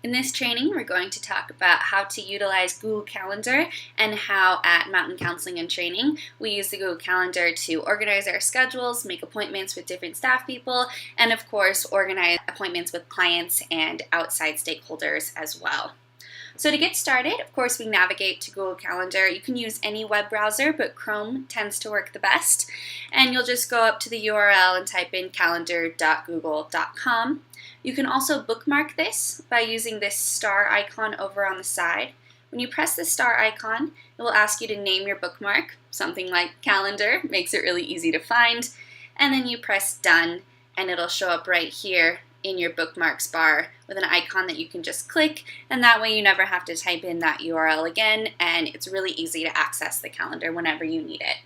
In this training, we're going to talk about how to utilize Google Calendar and how at Mountain Counseling and Training, we use the Google Calendar to organize our schedules, make appointments with different staff people, and of course, organize appointments with clients and outside stakeholders as well. So to get started, of course, we navigate to Google Calendar. You can use any web browser, but Chrome tends to work the best. And you'll just go up to the URL and type in calendar.google.com. You can also bookmark this by using this star icon over on the side. When you press the star icon, it will ask you to name your bookmark, something like calendar, makes it really easy to find. And then you press done, and it'll show up right here in your bookmarks bar with an icon that you can just click, and that way you never have to type in that URL again, and it's really easy to access the calendar whenever you need it.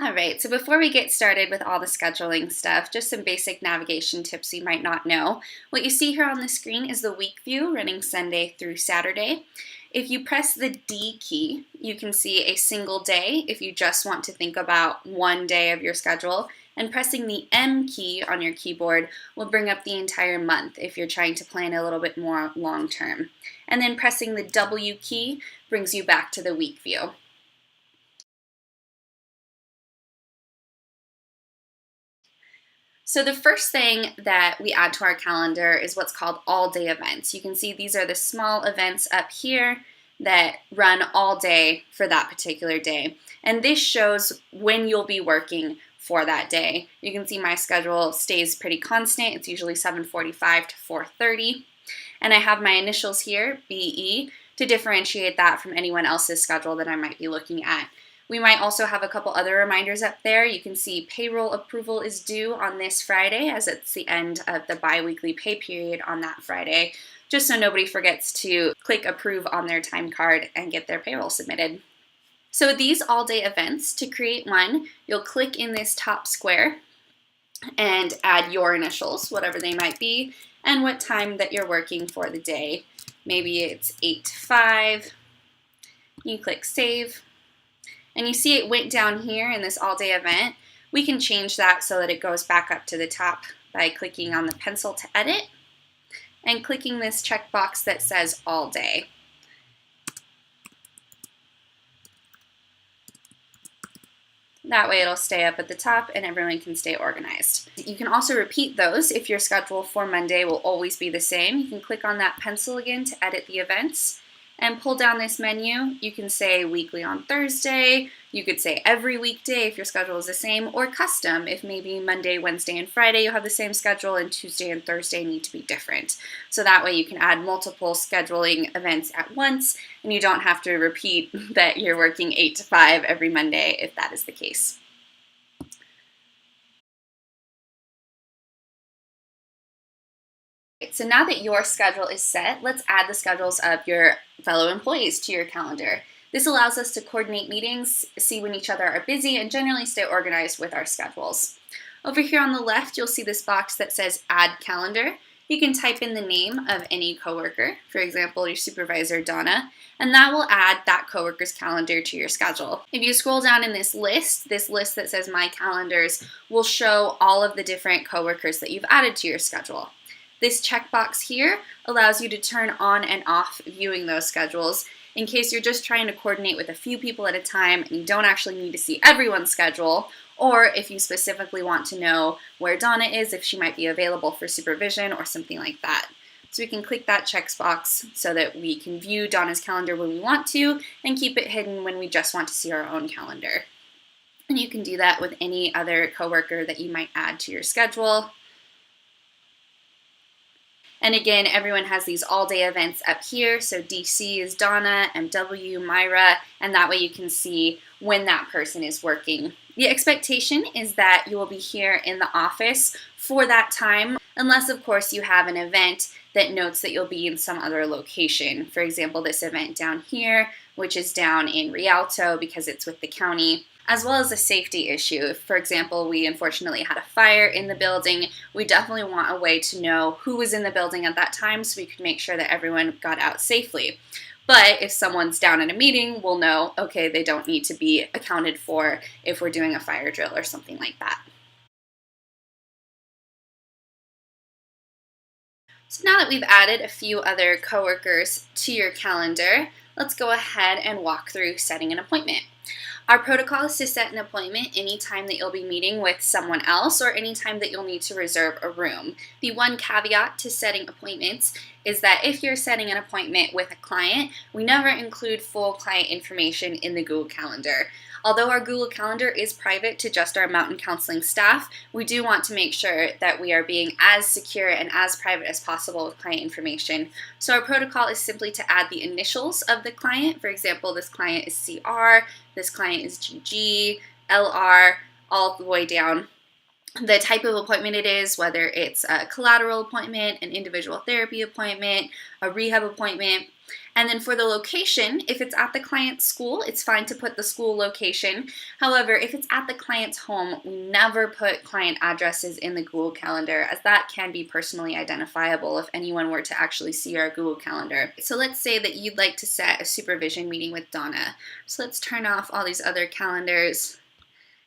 Alright, so before we get started with all the scheduling stuff, just some basic navigation tips you might not know. What you see here on the screen is the week view running Sunday through Saturday. If you press the D key, you can see a single day if you just want to think about one day of your schedule, and pressing the M key on your keyboard will bring up the entire month if you're trying to plan a little bit more long term. And then pressing the W key brings you back to the week view. So the first thing that we add to our calendar is what's called all-day events. You can see these are the small events up here that run all day for that particular day. And this shows when you'll be working for that day. You can see my schedule stays pretty constant. It's usually 7:45 to 4:30. And I have my initials here, BE, to differentiate that from anyone else's schedule that I might be looking at. We might also have a couple other reminders up there. You can see payroll approval is due on this Friday, as it's the end of the bi-weekly pay period on that Friday, just so nobody forgets to click approve on their time card and get their payroll submitted. So with these all-day events, to create one, you'll click in this top square and add your initials, whatever they might be, and what time that you're working for the day. Maybe it's 8 to 5. You click save. And you see it went down here in this all-day event. We can change that so that it goes back up to the top by clicking on the pencil to edit and clicking this checkbox that says all day. That way it'll stay up at the top and everyone can stay organized. You can also repeat those if your schedule for Monday will always be the same. You can click on that pencil again to edit the events and pull down this menu. You can say weekly on Thursday, you could say every weekday if your schedule is the same, or custom if maybe Monday, Wednesday, and Friday you'll have the same schedule and Tuesday and Thursday need to be different. So that way you can add multiple scheduling events at once and you don't have to repeat that you're working 8 to 5 every Monday if that is the case. So now that your schedule is set, let's add the schedules of your fellow employees to your calendar. This allows us to coordinate meetings, see when each other are busy, and generally stay organized with our schedules. Over here on the left, you'll see this box that says Add Calendar. You can type in the name of any coworker, for example, your supervisor, Donna, and that will add that coworker's calendar to your schedule. If you scroll down in this list that says My Calendars will show all of the different coworkers that you've added to your schedule. This checkbox here allows you to turn on and off viewing those schedules in case you're just trying to coordinate with a few people at a time and you don't actually need to see everyone's schedule, or if you specifically want to know where Donna is, if she might be available for supervision or something like that. So we can click that checkbox so that we can view Donna's calendar when we want to and keep it hidden when we just want to see our own calendar. And you can do that with any other coworker that you might add to your schedule. And again, everyone has these all-day events up here. So DC is Donna, MW, Myra, and that way you can see when that person is working. The expectation is that you will be here in the office for that time, unless of course you have an event that notes that you'll be in some other location. For example, this event down here, which is down in Rialto because it's with the county, as well as a safety issue. If, for example, we unfortunately had a fire in the building, we definitely want a way to know who was in the building at that time so we could make sure that everyone got out safely. But if someone's down in a meeting, we'll know, okay, they don't need to be accounted for if we're doing a fire drill or something like that. So now that we've added a few other coworkers to your calendar, let's go ahead and walk through setting an appointment. Our protocol is to set an appointment anytime that you'll be meeting with someone else or anytime that you'll need to reserve a room. The one caveat to setting appointments is that if you're setting an appointment with a client, we never include full client information in the Google Calendar. Although our Google Calendar is private to just our Mountain Counseling staff, we do want to make sure that we are being as secure and as private as possible with client information. So our protocol is simply to add the initials of the client. For example, this client is CR, this client is GG, LR, all the way down. The type of appointment it is, whether it's a collateral appointment, an individual therapy appointment, a rehab appointment. And then for the location, if it's at the client's school, it's fine to put the school location. However, if it's at the client's home, we never put client addresses in the Google Calendar, as that can be personally identifiable if anyone were to actually see our Google Calendar. So let's say that you'd like to set a supervision meeting with Donna. So let's turn off all these other calendars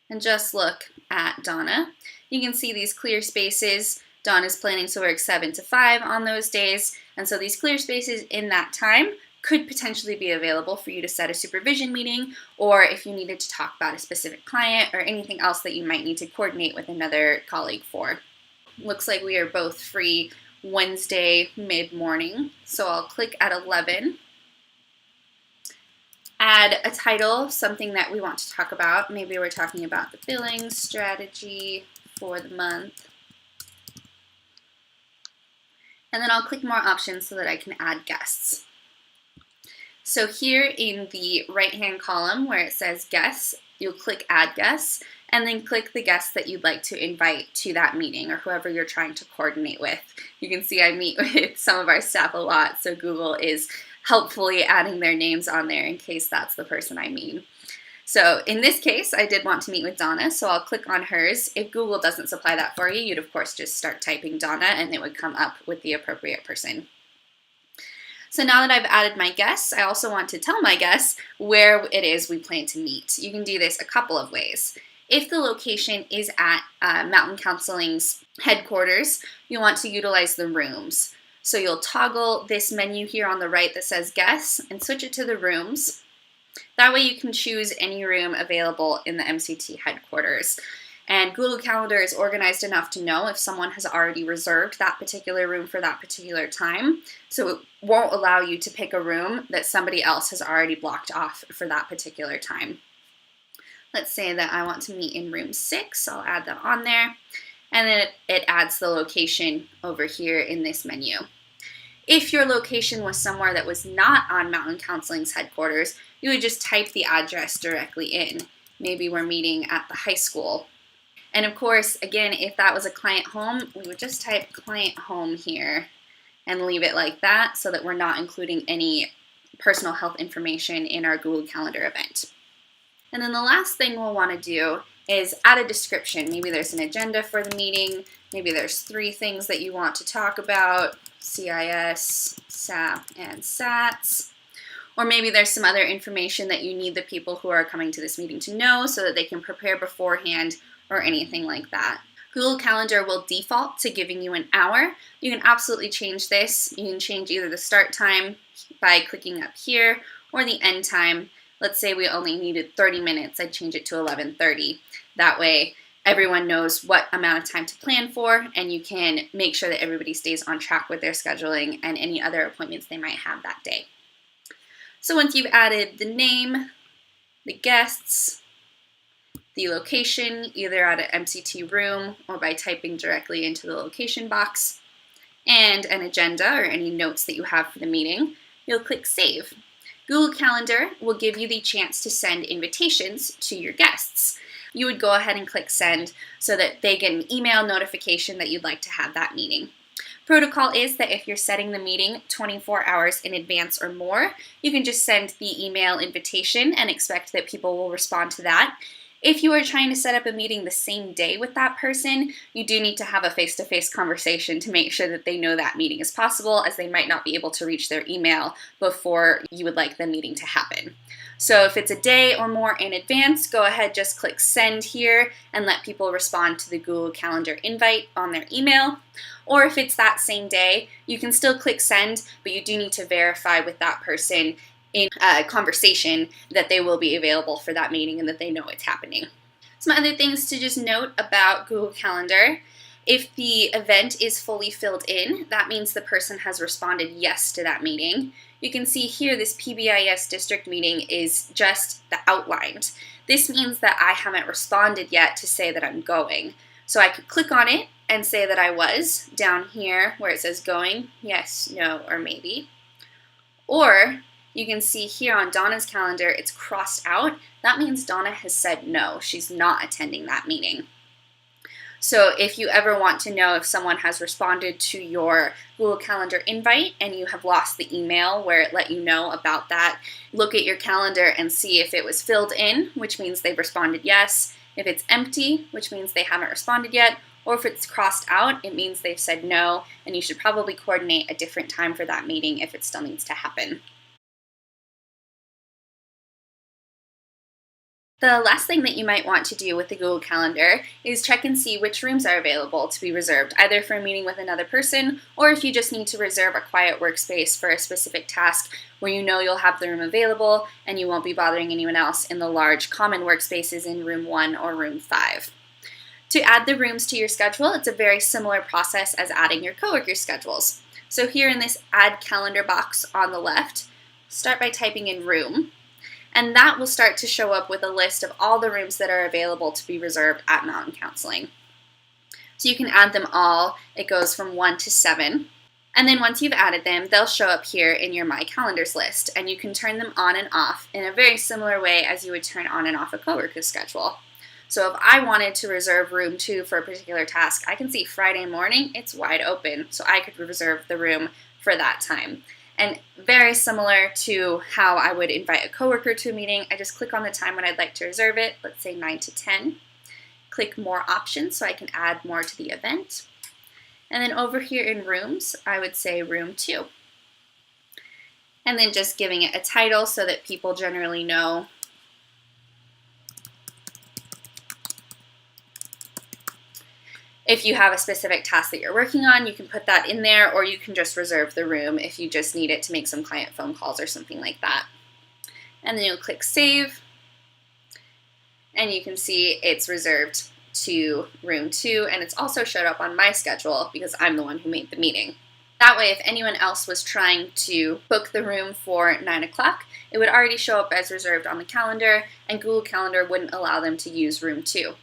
and just look at Donna. You can see these clear spaces. Donna's planning to work 7 to 5 on those days, and so these clear spaces in that time could potentially be available for you to set a supervision meeting, or if you needed to talk about a specific client or anything else that you might need to coordinate with another colleague for. Looks like we are both free Wednesday mid-morning, so I'll click at 11. Add a title, something that we want to talk about. Maybe we're talking about the billing strategy for the month. And then I'll click more options so that I can add guests. So here in the right-hand column where it says guests, you'll click add guests and then click the guests that you'd like to invite to that meeting or whoever you're trying to coordinate with. You can see I meet with some of our staff a lot, so Google is helpfully adding their names on there in case that's the person I mean. So in this case, I did want to meet with Donna, so I'll click on hers. If Google doesn't supply that for you, you'd of course just start typing Donna and it would come up with the appropriate person. So now that I've added my guests, I also want to tell my guests where it is we plan to meet. You can do this a couple of ways. If the location is at Mountain Counseling's headquarters, you want to utilize the rooms. So you'll toggle this menu here on the right that says guests and switch it to the rooms. That way you can choose any room available in the MCT headquarters. And Google Calendar is organized enough to know if someone has already reserved that particular room for that particular time. So it won't allow you to pick a room that somebody else has already blocked off for that particular time. Let's say that I want to meet in room 6. I'll add that on there. And then it adds the location over here in this menu. If your location was somewhere that was not on Mountain Counseling's headquarters, you would just type the address directly in. Maybe we're meeting at the high school. And of course, again, if that was a client home, we would just type client home here and leave it like that so that we're not including any personal health information in our Google Calendar event. And then the last thing we'll want to do is add a description. Maybe there's an agenda for the meeting. Maybe there's 3 things that you want to talk about: CIS, SAP, and SATs. Or maybe there's some other information that you need the people who are coming to this meeting to know so that they can prepare beforehand or anything like that. Google Calendar will default to giving you an hour. You can absolutely change this. You can change either the start time by clicking up here or the end time. Let's say we only needed 30 minutes. I'd change it to 11:30. That way everyone knows what amount of time to plan for, and you can make sure that everybody stays on track with their scheduling and any other appointments they might have that day. So once you've added the name, the guests, the location, either at an MCT room or by typing directly into the location box, and an agenda or any notes that you have for the meeting, you'll click Save. Google Calendar will give you the chance to send invitations to your guests. You would go ahead and click Send so that they get an email notification that you'd like to have that meeting. Protocol is that if you're setting the meeting 24 hours in advance or more, you can just send the email invitation and expect that people will respond to that. If you are trying to set up a meeting the same day with that person, you do need to have a face-to-face conversation to make sure that they know that meeting is possible, as they might not be able to reach their email before you would like the meeting to happen. So if it's a day or more in advance, go ahead, just click send here and let people respond to the Google Calendar invite on their email. Or if it's that same day, you can still click send, but you do need to verify with that person in a conversation that they will be available for that meeting and that they know it's happening. Some other things to just note about Google Calendar. If the event is fully filled in, that means the person has responded yes to that meeting. You can see here this PBIS district meeting is just the outlined. This means that I haven't responded yet to say that I'm going. So I could click on it and say that I was down here where it says going, yes, no, or maybe. Or you can see here on Donna's calendar, it's crossed out. That means Donna has said no, she's not attending that meeting. So if you ever want to know if someone has responded to your Google Calendar invite and you have lost the email where it let you know about that, look at your calendar and see if it was filled in, which means they've responded yes. If it's empty, which means they haven't responded yet, or if it's crossed out, it means they've said no, and you should probably coordinate a different time for that meeting if it still needs to happen. The last thing that you might want to do with the Google Calendar is check and see which rooms are available to be reserved, either for a meeting with another person, or if you just need to reserve a quiet workspace for a specific task where you know you'll have the room available and you won't be bothering anyone else in the large common workspaces in room 1 or room 5. To add the rooms to your schedule, it's a very similar process as adding your coworkers' schedules. So here in this Add Calendar box on the left, start by typing in room. And that will start to show up with a list of all the rooms that are available to be reserved at Mountain Counseling. So you can add them all. It goes from 1 to 7. And then once you've added them, they'll show up here in your My Calendars list. And you can turn them on and off in a very similar way as you would turn on and off a coworker's schedule. So if I wanted to reserve room 2 for a particular task, I can see Friday morning, it's wide open. So I could reserve the room for that time. And very similar to how I would invite a coworker to a meeting, I just click on the time when I'd like to reserve it, let's say 9 to 10. Click More Options so I can add more to the event. And then over here in Rooms, I would say Room 2. And then just giving it a title so that people generally know if you have a specific task that you're working on, you can put that in there, or you can just reserve the room if you just need it to make some client phone calls or something like that. And then you'll click Save, and you can see it's reserved to room 2, and it's also showed up on my schedule because I'm the one who made the meeting. That way, if anyone else was trying to book the room for 9 o'clock, it would already show up as reserved on the calendar, and Google Calendar wouldn't allow them to use room 2.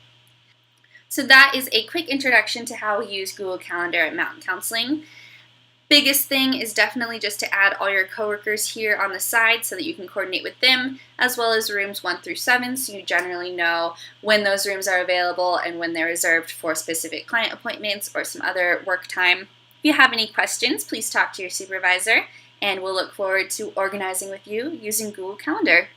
So that is a quick introduction to how we use Google Calendar at Mountain Counseling. Biggest thing is definitely just to add all your coworkers here on the side so that you can coordinate with them, as well as rooms 1 through 7, so you generally know when those rooms are available and when they're reserved for specific client appointments or some other work time. If you have any questions, please talk to your supervisor, and we'll look forward to organizing with you using Google Calendar.